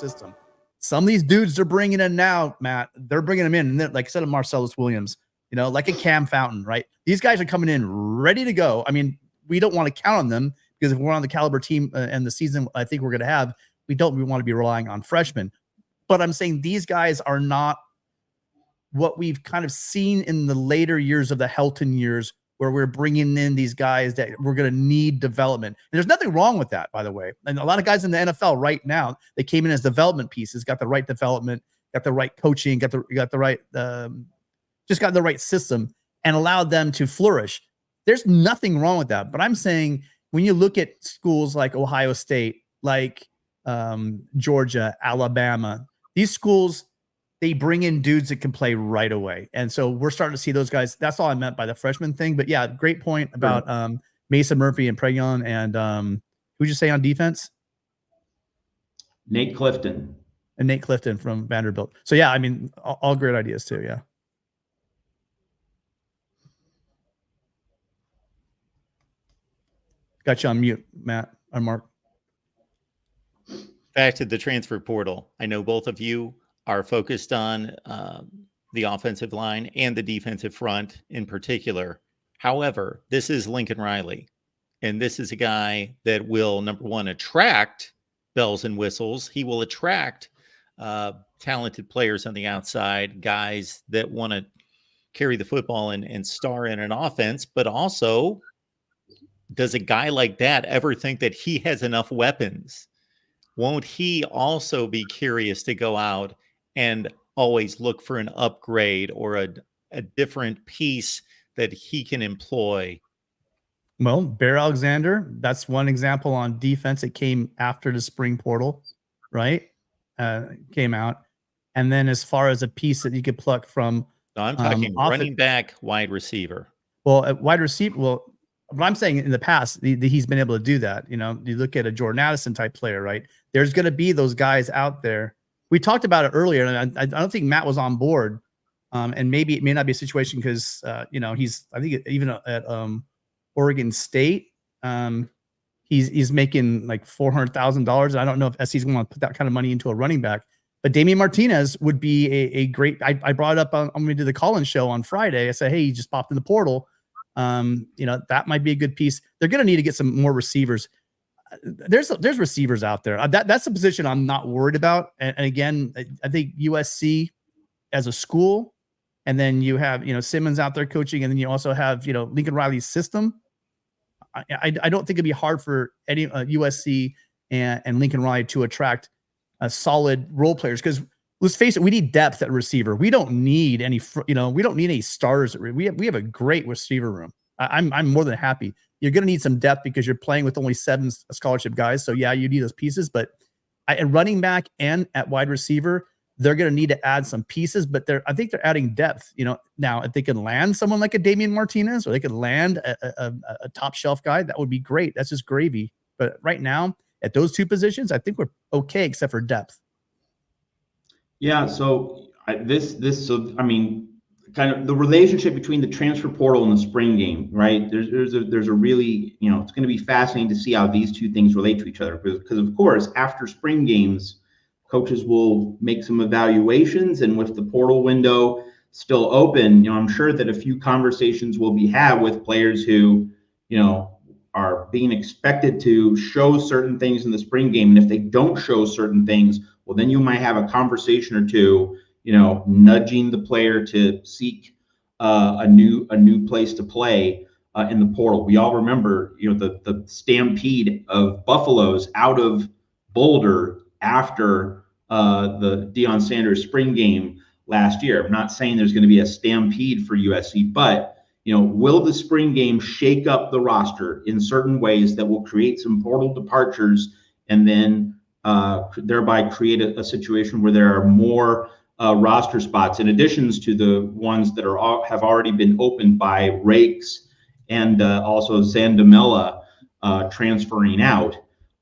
system. Some of these dudes they're bringing in now, Matt, they're bringing them in. And then, like I said, Marcellus Williams, like a Cam Fountain, right? These guys are coming in ready to go. I mean, we don't want to count on them because if we're on the caliber team and the season I think we're going to have, we want to be relying on freshmen. But I'm saying these guys are not what we've kind of seen in the later years of the Helton years, where we're bringing in these guys that we're going to need development. And there's nothing wrong with that, by the way. And a lot of guys in the NFL right now, they came in as development pieces, got the right development, got the right coaching, got the right, just got the right system and allowed them to flourish. There's nothing wrong with that. But I'm saying when you look at schools like Ohio State, like Georgia, Alabama, these schools, they bring in dudes that can play right away. And so we're starting to see those guys. That's all I meant by the freshman thing. But yeah, great point about Mason Murphy and Prangley and who'd you say on defense? Nate Clifton. And Nate Clifton from Vanderbilt. So yeah, I mean, all great ideas too. Yeah. Got you on mute, Matt or Mark. Back to the transfer portal. I know both of you are focused on the offensive line and the defensive front in particular. However, this is Lincoln Riley, and this is a guy that will, number one, attract bells and whistles. He will attract talented players on the outside, guys that want to carry the football and star in an offense. But also, does a guy like that ever think that he has enough weapons? Won't he also be curious to go out and always look for an upgrade or a different piece that he can employ? Well, Bear Alexander, that's one example on defense. It came after the spring portal, right? Came out. And then as far as a piece that you could pluck from... No, I'm talking running back, wide receiver. Well, at wide receiver, what I'm saying in the past, he's been able to do that. You look at a Jordan Addison type player, right? There's going to be those guys out there. We talked about it earlier, and I don't think Matt was on board. And maybe it may not be a situation because, he's, I think even at Oregon State, he's making like $400,000. I don't know if SC's going to put that kind of money into a running back. But Damian Martinez would be a great. I brought it up on when we did the call-in show on Friday. I said, hey, he just popped in the portal. That might be a good piece. They're going to need to get some more receivers. There's receivers out there. That's a position I'm not worried about. And again, I think USC as a school, and then you have Simmons out there coaching, and then you also have Lincoln Riley's system. I don't think it'd be hard for any USC and Lincoln Riley to attract solid role players, because let's face it, we need depth at receiver. We don't need any we don't need any stars. We have a great receiver room. I'm more than happy. You're going to need some depth because you're playing with only 7 scholarship guys. So yeah, you need those pieces, but at running back and at wide receiver, they're going to need to add some pieces, but I think they're adding depth. Now if they can land someone like a Damian Martinez, or they could land a top shelf guy, that would be great. That's just gravy. But right now at those two positions, I think we're okay, except for depth. Yeah. So I mean, kind of the relationship between the transfer portal and the spring game, right? There's a really, it's going to be fascinating to see how these two things relate to each other, because of course, after spring games, coaches will make some evaluations, and with the portal window still open, I'm sure that a few conversations will be had with players who, are being expected to show certain things in the spring game. And if they don't show certain things, well, then you might have a conversation or two, nudging the player to seek a new place to play in the portal. We all remember, the stampede of Buffaloes out of Boulder after the Deion Sanders spring game last year. I'm not saying there's going to be a stampede for USC, but will the spring game shake up the roster in certain ways that will create some portal departures, and then thereby create a situation where there are more roster spots in additions to the ones that have already been opened by Rakes and also Zandamela transferring out.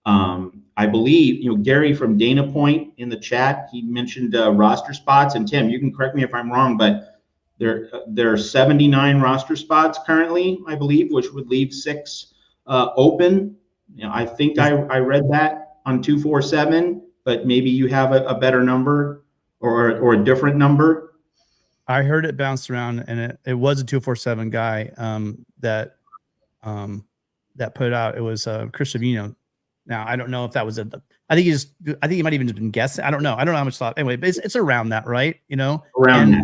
I believe, Gary from Dana Point in the chat, he mentioned roster spots. And Tim, you can correct me if I'm wrong, but there are 79 roster spots currently, I believe, which would leave 6 open. I think I read that on 247. but maybe you have a better number or a different number. I heard it bounced around, and it was a 247 guy that put it out. It was Chris Savino. Now I don't know if that was I think he might even have been guessing. I don't know how much thought. Anyway, but it's around that, right? You know, Around that.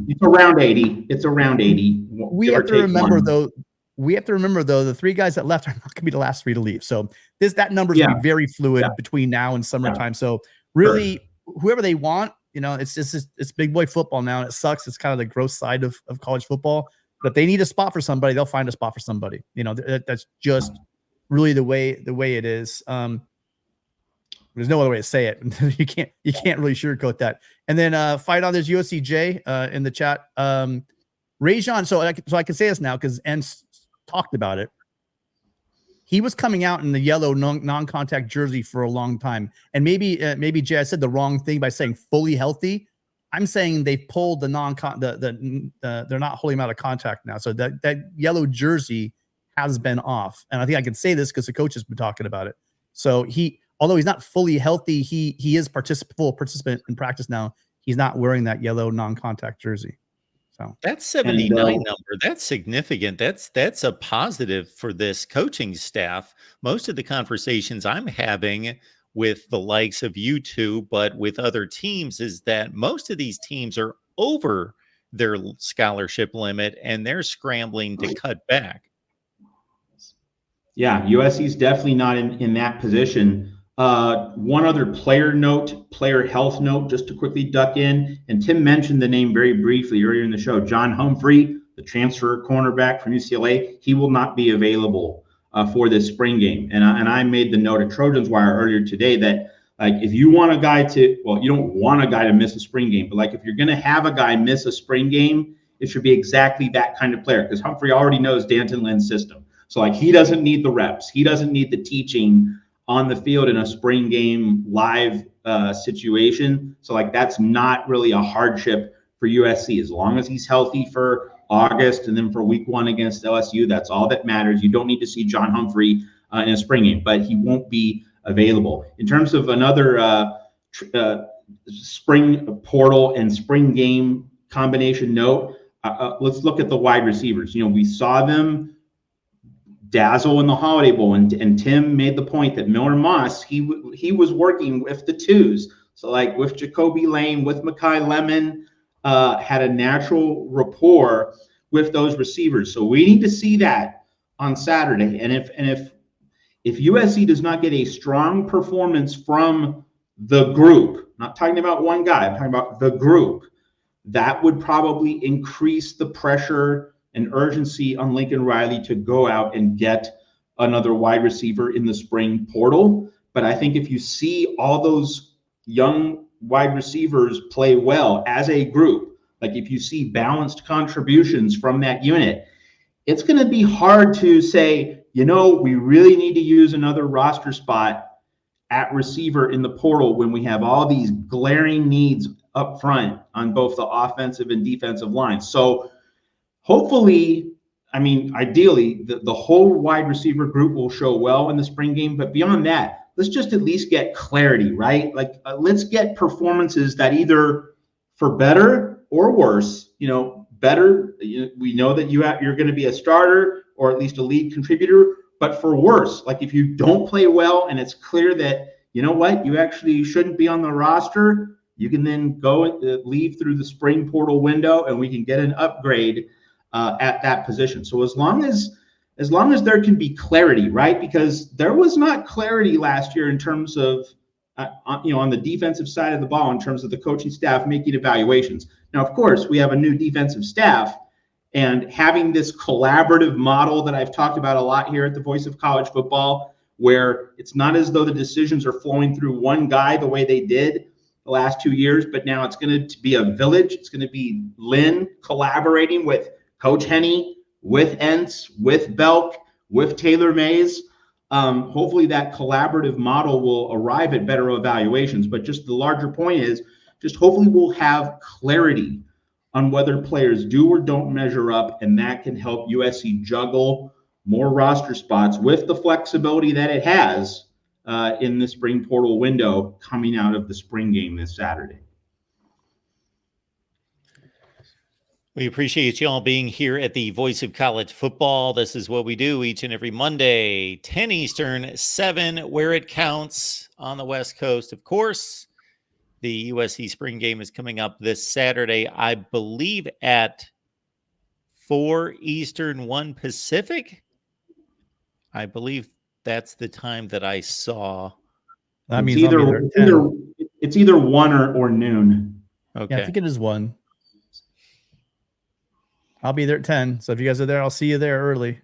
It's around 80. It's around 80. We have to remember though. We have to remember though, the 3 guys that left are not going to be the last 3 to leave. So that number is going to be very fluid between now and summertime. So really, whoever they want, you know, it's big boy football now, and it sucks. It's kind of the gross side of college football. But if they need a spot for somebody, they'll find a spot for somebody. You know, that's just really the way it is. There's no other way to say it. you can't really sugarcoat that. And then fight on. There's USCJ in the chat. Rajon. So I can say this now because En's talked about it. He was coming out in the yellow non-contact jersey for a long time, and maybe Jay, I said the wrong thing by saying fully healthy. I'm saying they pulled the they're not holding him out of contact now. So that yellow jersey has been off, and I think I can say this because the coach has been talking about it. So although he's not fully healthy, he is full participant in practice now. He's not wearing that yellow non-contact jersey. So that's 79 number. That's significant. That's a positive for this coaching staff. Most of the conversations I'm having with the likes of you two, but with other teams, is that most of these teams are over their scholarship limit and they're scrambling to cut back. Yeah, USC is definitely not in that position. One other player health note, just to quickly duck in. And Tim mentioned the name very briefly earlier in the show. John Humphrey, the transfer cornerback from UCLA, he will not be available for this spring game. And I made the note at Trojans Wire earlier today that, like, if you want a guy you don't want a guy to miss a spring game, but like if you're going to have a guy miss a spring game, it should be exactly that kind of player, because Humphrey already knows Danton Lynn's system. So like he doesn't need the reps. He doesn't need the teaching on the field in a spring game live situation. So like that's not really a hardship for USC. As long as he's healthy for August and then for week 1 against LSU, that's all that matters. You don't need to see John Humphrey in a spring game, but he won't be available. In terms of another spring portal and spring game combination note, let's look at the wide receivers. You know, we saw them dazzle in the Holiday Bowl, and Tim made the point that Miller Moss, he was working with the twos. So like with Jacoby Lane, with Mekhi Lemon, had a natural rapport with those receivers. So we need to see that on Saturday. And if USC does not get a strong performance from the group, not talking about one guy, I'm talking about the group, that would probably increase the pressure and urgency on Lincoln Riley to go out and get another wide receiver in the spring portal. But I think if you see all those young wide receivers play well as a group, like if you see balanced contributions from that unit, it's going to be hard to say, you know, we really need to use another roster spot at receiver in the portal when we have all these glaring needs up front on both the offensive and defensive lines. So hopefully, I mean, ideally, the whole wide receiver group will show well in the spring game. But beyond that, let's just at least get clarity, right? Like, let's get performances that either for better or worse, you know, better, we know that you're going to be a starter or at least a lead contributor, but for worse, like if you don't play well and it's clear that, you know what, you actually shouldn't be on the roster, you can then go and leave through the spring portal window and we can get an upgrade at that position. So as long as there can be clarity, right? Because there was not clarity last year in terms of, on the defensive side of the ball, in terms of the coaching staff making evaluations. Now, of course, we have a new defensive staff, and having this collaborative model that I've talked about a lot here at the Voice of College Football, where it's not as though the decisions are flowing through one guy the way they did the last 2 years, but now it's going to be a village. It's going to be Lynn collaborating with Coach Henney, with Entz, with Belk, with Taylor Mays. Hopefully that collaborative model will arrive at better evaluations. But just the larger point is, just hopefully we'll have clarity on whether players do or don't measure up, and that can help USC juggle more roster spots with the flexibility that it has in the spring portal window coming out of the spring game this Saturday. We appreciate you all being here at the Voice of College Football. This is what we do each and every Monday, 10 Eastern, 7 where it counts on the West Coast. Of course, the USC spring game is coming up this Saturday, I believe at 4 Eastern, 1 Pacific. I believe that's the time that I saw. That means I'll be there at 10. It's either 1 or noon. Okay. Yeah, I think it is 1. I'll be there at 10. So if you guys are there, I'll see you there early.